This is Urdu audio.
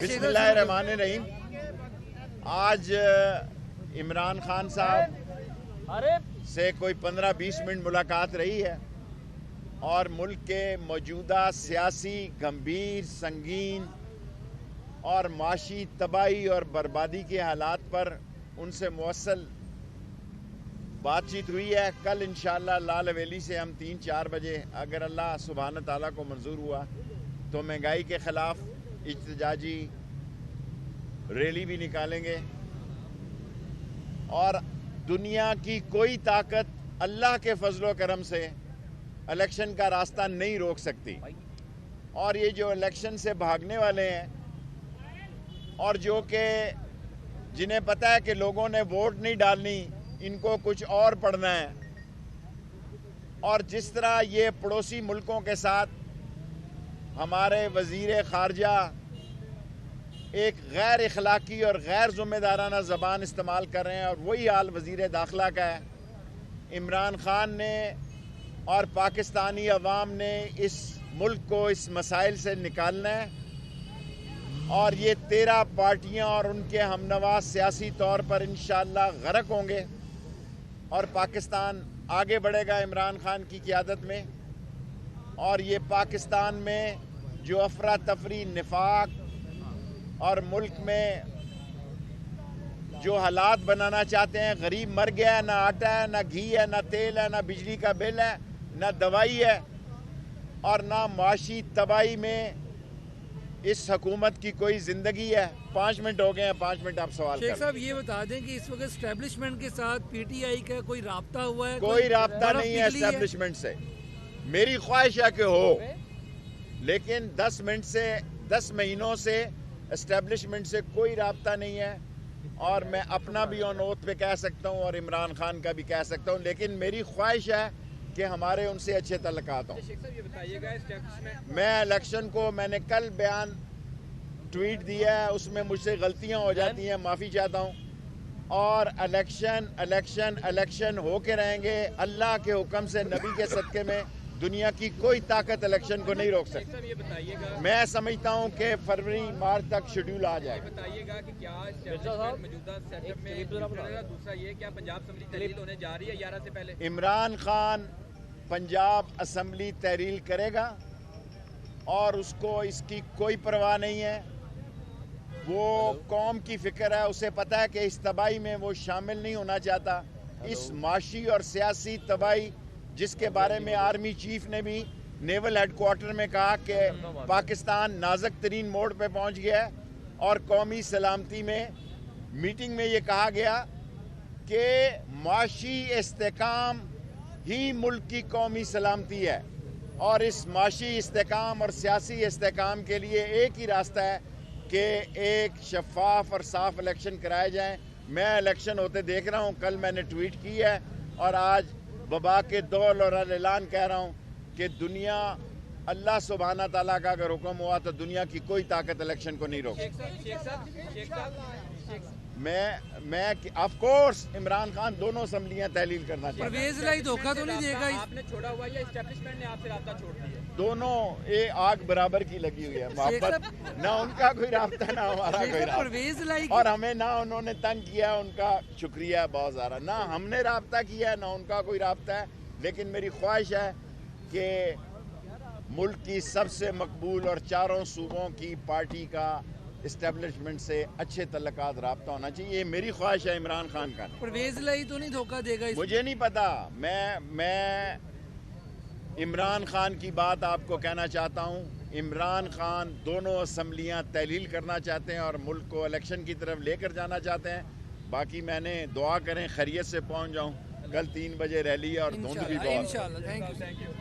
بسم اللہ الرحمن الرحیم۔ آج عمران خان صاحب سے کوئی 15-20 منٹ ملاقات رہی ہے اور ملک کے موجودہ سیاسی گمبھیر سنگین اور معاشی تباہی اور بربادی کے حالات پر ان سے موصل بات چیت ہوئی ہے۔ کل انشاءاللہ لال حویلی سے ہم 3-4 بجے اگر اللہ سبحانہ تعالیٰ کو منظور ہوا تو مہنگائی کے خلاف احتجاجی ریلی بھی نکالیں گے اور دنیا کی کوئی طاقت اللہ کے فضل و کرم سے الیکشن کا راستہ نہیں روک سکتی، اور یہ جو الیکشن سے بھاگنے والے ہیں اور جو کہ جنہیں پتہ ہے کہ لوگوں نے ووٹ نہیں ڈالنی، ان کو کچھ اور پڑھنا ہے، اور جس طرح یہ پڑوسی ملکوں کے ساتھ ہمارے وزیر خارجہ ایک غیر اخلاقی اور غیر ذمہ دارانہ زبان استعمال کر رہے ہیں، اور وہی حال وزیر داخلہ کا ہے۔ عمران خان نے اور پاکستانی عوام نے اس ملک کو اس مسائل سے نکالنا ہے، اور یہ 13 پارٹیاں اور ان کے ہمنوا سیاسی طور پر انشاءاللہ غرق ہوں گے، اور پاکستان آگے بڑھے گا عمران خان کی قیادت میں۔ اور یہ پاکستان میں جو افراتفری نفاق اور ملک میں جو حالات بنانا چاہتے ہیں، غریب مر گیا ہے، نہ آٹا ہے، نہ گھی ہے، نہ تیل ہے، نہ بجلی کا بل ہے، نہ دوائی ہے، اور نہ معاشی تباہی میں اس حکومت کی کوئی زندگی ہے۔ 5 منٹ ہو گئے ہیں، 5 منٹ آپ سوال کریں۔ شیخ صاحب یہ بتا دیں کہ اس وقت اسٹیبلشمنٹ کے ساتھ پی ٹی آئی کا کوئی رابطہ ہوا ہے؟ کوئی رابطہ نہیں ہے اسٹیبلشمنٹ سے۔ میری خواہش ہے کہ ہو، لیکن 10 مہینوں سے اسٹیبلشمنٹ سے کوئی رابطہ نہیں ہے، اور میں اپنا بھی آن اوتھ پہ کہہ سکتا ہوں اور عمران خان کا بھی کہہ سکتا ہوں، لیکن میری خواہش ہے کہ ہمارے ان سے اچھے تعلقات ہوں۔ میں الیکشن کو میں نے کل بیان ٹویٹ دیا ہے، اس میں مجھ سے غلطیاں ہو جاتی ہیں، معافی چاہتا ہوں، اور الیکشن ہو کے رہیں گے اللہ کے حکم سے، نبی کے صدقے میں۔ دنیا کی کوئی طاقت الیکشن کو نہیں روک سکتی۔ میں سمجھتا ہوں کہ فروری مارچ تک شیڈیول آ جائے۔ بتائیے گا کہ کیا موجودہ سیٹ اپ میں دوسرا یہ کیا پنجاب اسمبلی تحلیل ہونے جا رہی ہے 11 سے پہلے؟ عمران خان پنجاب اسمبلی تحلیل کرے گا، اور اس کو اس کی کوئی پرواہ نہیں ہے۔ وہ قوم کی فکر ہے، اسے پتہ ہے کہ اس تباہی میں وہ شامل نہیں ہونا چاہتا۔ اس معاشی اور سیاسی تباہی جس کے بارے میں آرمی چیف نے بھی نیول ہیڈ کوارٹر میں کہا کہ پاکستان نازک ترین موڑ پہ پہنچ گیا ہے، اور قومی سلامتی میں میٹنگ میں یہ کہا گیا کہ معاشی استحکام ہی ملک کی قومی سلامتی ہے، اور اس معاشی استحکام اور سیاسی استحکام کے لیے ایک ہی راستہ ہے کہ ایک شفاف اور صاف الیکشن کرائے جائیں۔ میں الیکشن ہوتے دیکھ رہا ہوں، کل میں نے ٹویٹ کی ہے، اور آج وبا کے دور اور اعلان کہہ رہا ہوں کہ دنیا اللہ سبحانہ تعالیٰ کا اگر حکم ہوا تو دنیا کی کوئی طاقت الیکشن کو نہیں روک سکتی۔ میں آف کورس عمران خان دونوں اسمبلیاں تحلیل کرنا چاہتا ہے۔ پرویز الہی دھوکہ تو نہیں دے گا؟ آپ نے چھوڑا ہوا یا اسٹیبلشمنٹ نے آپ سے رابطہ چھوڑ دیا؟ دونوں آگ برابر کی لگی ہوئی ہے، محبت نہ ان کا کوئی رابطہ نہ ہمارا کوئی رابطہ، اور ہمیں نہ انہوں نے تنگ کیا، ان کا شکریہ بہت زیادہ، نہ ہم نے رابطہ کیا ہے، نہ ان کا کوئی رابطہ ہے۔ لیکن میری خواہش ہے کہ ملک کی سب سے مقبول اور 4 صوبوں کی پارٹی کا اسٹیبلشمنٹ سے اچھے تعلقات رابطہ ہونا چاہیے، یہ میری خواہش ہے عمران خان کا۔ پرویز الہی تو نہیں دھوکہ دے گا؟ مجھے نہیں پتا، میں عمران خان کی بات آپ کو کہنا چاہتا ہوں۔ عمران خان دونوں اسمبلیاں تحلیل کرنا چاہتے ہیں اور ملک کو الیکشن کی طرف لے کر جانا چاہتے ہیں۔ باقی میں نے دعا کریں خیریت سے پہنچ جاؤں۔ کل 3 بجے ریلی ہے اور دھند بھی بہت ہے۔